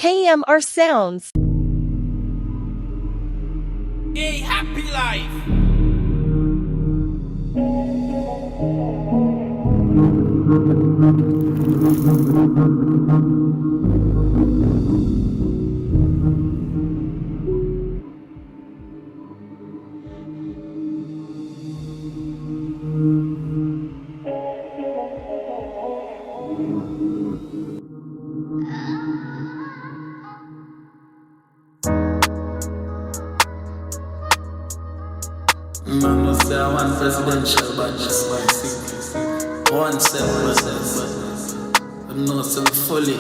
KMRSounds. A happy life. Man, no say I want presidential, but just one seat. One set, but I'm not so fully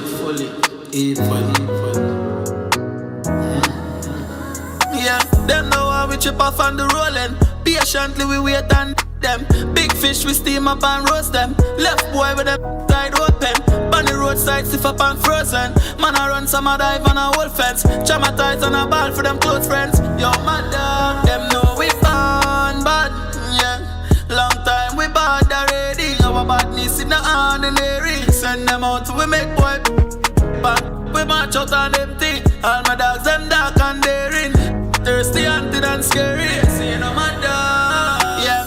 evil. Yeah, them know how we chip off on the rolling. Patiently we wait and them. Big fish we steam up and roast them. Left boy with them side open. Bunny roadside stiff up and frozen. Man I run some a dive on a whole fence. Traumatized on a ball for them close friends. Yo my dog, them know we born bad. Yeah, long time we bad already. Our badness in the ordinary. Send them out we make boy but we march out on them thing. All my dogs them dark and daring. Thirsty, hunted and scary. See you know my dog. Yeah.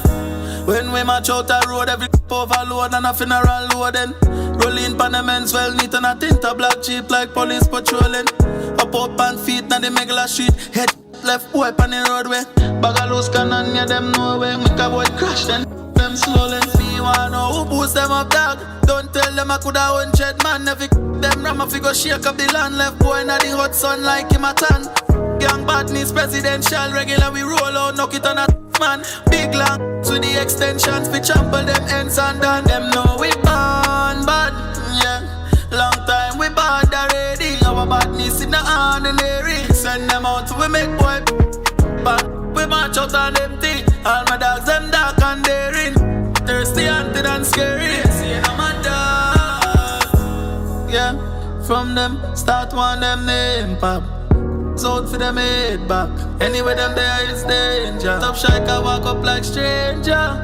When we march out the road, every overload and a funeral loading. Rolling pan the men's well neat and a tint a black cheap like police patrolling. Up and feet na the megala street. Head left boy pan the roadway. Bag a loose cannon near them nowhere. Make a boy crash then them slowly. Me wanna know who boost them up dog. Don't tell them I coulda 100 man. Every them ram a figure shake up the land. Left boy na the hot sun like him a tan. Young badness presidential regular we roll out knock it on a man. Big long to the extensions we trample them ends and down. Them know we born bad. Yeah, long time we bad already. Our badness in the ordinary. Send them out we make boy but we march out on them thing. All my dogs them dark and daring. Thirsty, hunted and scary. See you know my dog. Yeah, from them start one them name pop. Out for them head back. Anyway them there is danger. Top shy can walk up like stranger.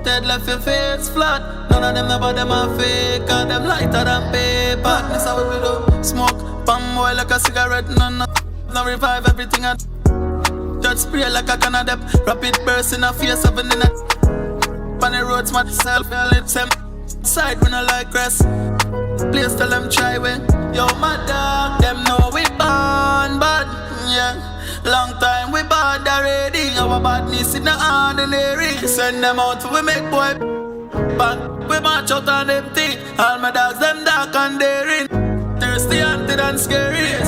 Dead left your face flat. None of them know about them are fake. And them lighter than paper. This how we do. Smoke, palm boy like a cigarette. None no revive everything and just spray like a can of depth. Rapid burst in a face 7 in a on the roads myself. Lips them side when I like rest. Please tell them try way. Yo my dog, them know we born bad. Yeah, long time we bad already. Our badness in the ordinary. Send them out we make boy but we march out on them thing. All my dogs them dark and daring. Thirsty, hunted and scary.